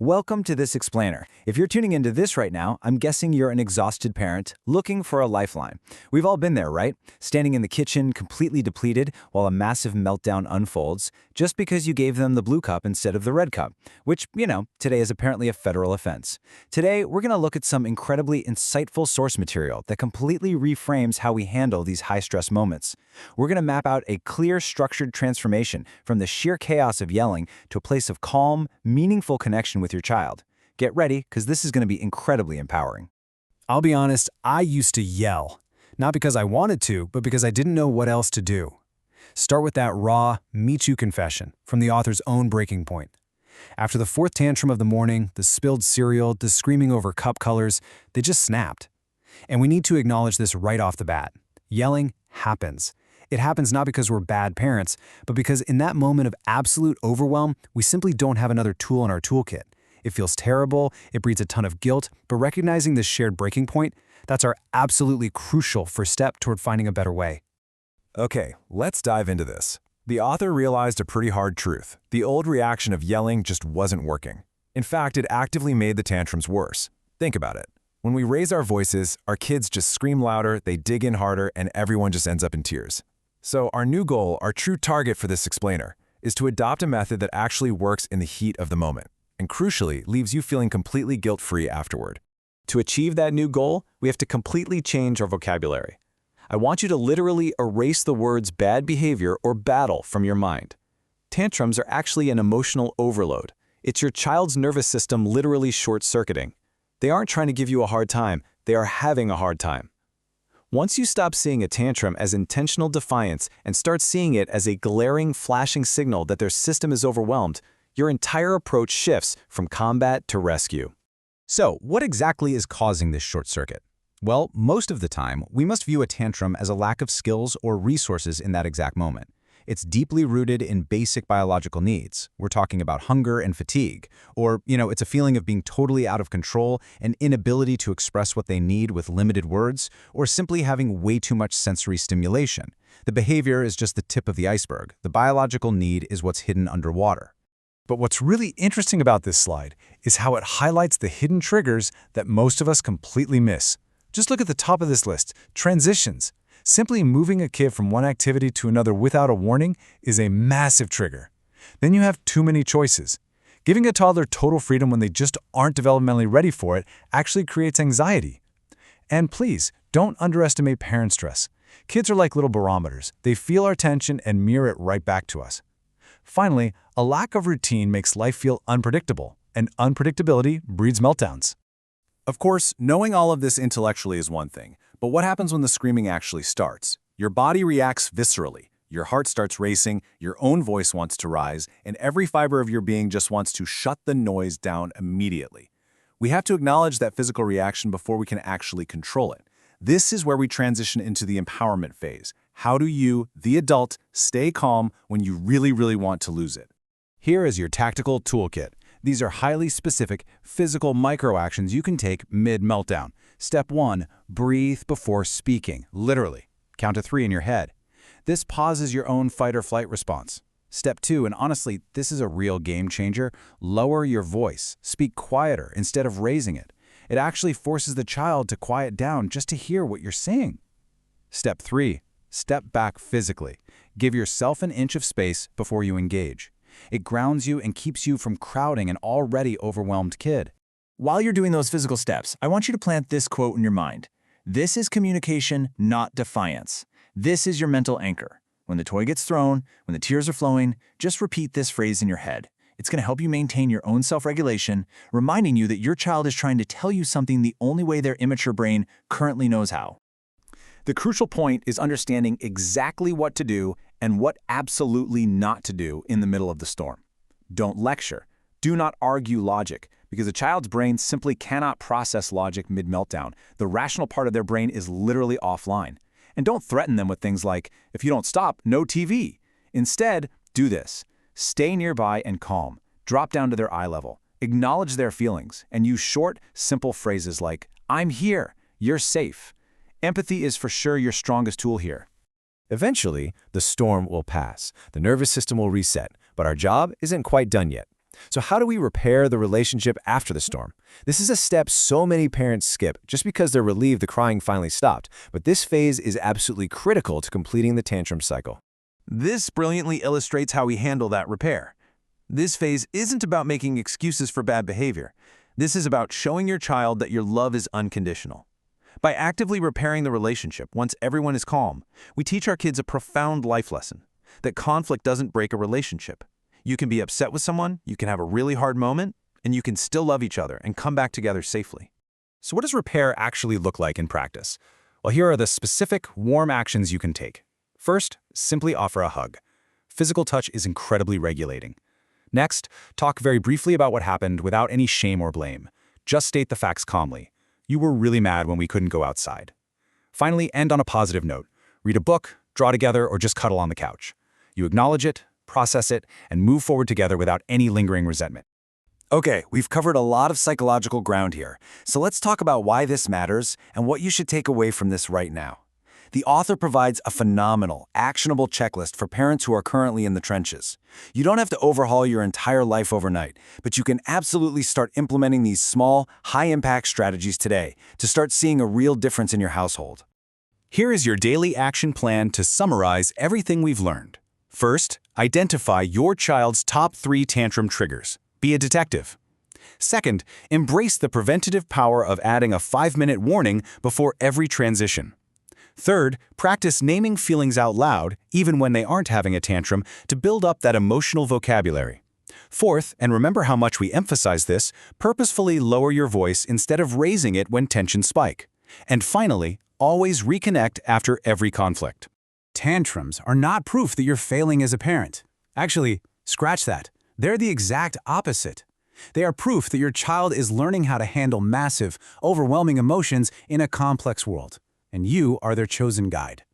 Welcome to this explainer. If you're tuning into this right now, I'm guessing you're an exhausted parent looking for a lifeline. We've all been there, right? Standing in the kitchen, completely depleted, while a massive meltdown unfolds, just because you gave them the blue cup instead of the red cup, which, today is apparently a federal offense. Today, we're going to look at some incredibly insightful source material that completely reframes how we handle these high-stress moments. We're going to map out a clear, structured transformation from the sheer chaos of yelling to a place of calm, meaningful connection with your child. Get ready, because this is going to be incredibly empowering. I'll be honest, I used to yell. Not because I wanted to, but because I didn't know what else to do. Start with that raw, me-too confession from the author's own breaking point. After the fourth tantrum of the morning, the spilled cereal, the screaming over cup colors, they just snapped. And we need to acknowledge this right off the bat. Yelling happens. It happens not because we're bad parents, but because in that moment of absolute overwhelm, we simply don't have another tool in our toolkit. It feels terrible, it breeds a ton of guilt, but recognizing this shared breaking point, that's our absolutely crucial first step toward finding a better way. Okay, let's dive into this. The author realized a pretty hard truth. The old reaction of yelling just wasn't working. In fact, it actively made the tantrums worse. Think about it. When we raise our voices, our kids just scream louder, they dig in harder, and everyone just ends up in tears. So our new goal, our true target for this explainer, is to adopt a method that actually works in the heat of the moment, and crucially, leaves you feeling completely guilt-free afterward. To achieve that new goal, we have to completely change our vocabulary. I want you to literally erase the words bad behavior or battle from your mind. Tantrums are actually an emotional overload. It's your child's nervous system literally short-circuiting. They aren't trying to give you a hard time, they are having a hard time. Once you stop seeing a tantrum as intentional defiance and start seeing it as a glaring, flashing signal that their system is overwhelmed, your entire approach shifts from combat to rescue. So, what exactly is causing this short circuit? Well, most of the time, we must view a tantrum as a lack of skills or resources in that exact moment. It's deeply rooted in basic biological needs. We're talking about hunger and fatigue. Or, it's a feeling of being totally out of control, an inability to express what they need with limited words, or simply having way too much sensory stimulation. The behavior is just the tip of the iceberg. The biological need is what's hidden underwater. But what's really interesting about this slide is how it highlights the hidden triggers that most of us completely miss. Just look at the top of this list, transitions. Simply moving a kid from one activity to another without a warning is a massive trigger. Then you have too many choices. Giving a toddler total freedom when they just aren't developmentally ready for it actually creates anxiety. And please, don't underestimate parent stress. Kids are like little barometers. They feel our tension and mirror it right back to us. Finally, a lack of routine makes life feel unpredictable, and unpredictability breeds meltdowns. Of course, knowing all of this intellectually is one thing, but what happens when the screaming actually starts? Your body reacts viscerally. Your heart starts racing, your own voice wants to rise, and every fiber of your being just wants to shut the noise down immediately. We have to acknowledge that physical reaction before we can actually control it. This is where we transition into the empowerment phase. How do you, the adult, stay calm when you really want to lose it? Here is your tactical toolkit. These are highly specific physical micro-actions you can take mid-meltdown. Step 1, breathe before speaking, literally. Count to 3 in your head. This pauses your own fight-or-flight response. Step 2, and honestly, this is a real game changer, lower your voice. Speak quieter instead of raising it. It actually forces the child to quiet down just to hear what you're saying. Step 3, step back physically. Give yourself an inch of space before you engage. It grounds you and keeps you from crowding an already overwhelmed kid. While you're doing those physical steps, I want you to plant this quote in your mind. This is communication, not defiance. This is your mental anchor. When the toy gets thrown, when the tears are flowing, just repeat this phrase in your head. It's going to help you maintain your own self-regulation, reminding you that your child is trying to tell you something the only way their immature brain currently knows how. The crucial point is understanding exactly what to do and what absolutely not to do in the middle of the storm. Don't lecture. Do not argue logic, because a child's brain simply cannot process logic mid-meltdown. The rational part of their brain is literally offline. And don't threaten them with things like, if you don't stop, no TV. Instead, do this. Stay nearby and calm. Drop down to their eye level. Acknowledge their feelings, and use short, simple phrases like, I'm here, you're safe. Empathy is for sure your strongest tool here. Eventually, the storm will pass. The nervous system will reset, but our job isn't quite done yet. So how do we repair the relationship after the storm? This is a step so many parents skip just because they're relieved the crying finally stopped, but this phase is absolutely critical to completing the tantrum cycle. This brilliantly illustrates how we handle that repair. This phase isn't about making excuses for bad behavior. This is about showing your child that your love is unconditional. By actively repairing the relationship once everyone is calm, we teach our kids a profound life lesson, that conflict doesn't break a relationship. You can be upset with someone, you can have a really hard moment, and you can still love each other and come back together safely. So what does repair actually look like in practice? Well, here are the specific, warm actions you can take. First, simply offer a hug. Physical touch is incredibly regulating. Next, talk very briefly about what happened without any shame or blame. Just state the facts calmly. You were really mad when we couldn't go outside. Finally, end on a positive note. Read a book, draw together, or just cuddle on the couch. You acknowledge it, process it, and move forward together without any lingering resentment. Okay, we've covered a lot of psychological ground here, so let's talk about why this matters and what you should take away from this right now. The author provides a phenomenal, actionable checklist for parents who are currently in the trenches. You don't have to overhaul your entire life overnight, but you can absolutely start implementing these small, high-impact strategies today to start seeing a real difference in your household. Here is your daily action plan to summarize everything we've learned. First, identify your child's top 3 tantrum triggers. Be a detective. Second, embrace the preventative power of adding a 5-minute warning before every transition. Third, practice naming feelings out loud, even when they aren't having a tantrum, to build up that emotional vocabulary. Fourth, and remember how much we emphasize this, purposefully lower your voice instead of raising it when tensions spike. And finally, always reconnect after every conflict. Tantrums are not proof that you're failing as a parent. Actually, scratch that. They're the exact opposite. They are proof that your child is learning how to handle massive, overwhelming emotions in a complex world, and you are their chosen guide.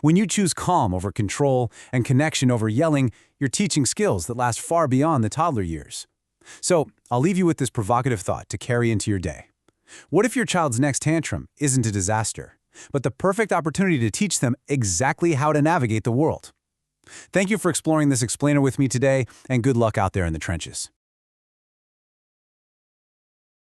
When you choose calm over control and connection over yelling, you're teaching skills that last far beyond the toddler years. So, I'll leave you with this provocative thought to carry into your day. What if your child's next tantrum isn't a disaster, but the perfect opportunity to teach them exactly how to navigate the world? Thank you for exploring this explainer with me today, and good luck out there in the trenches.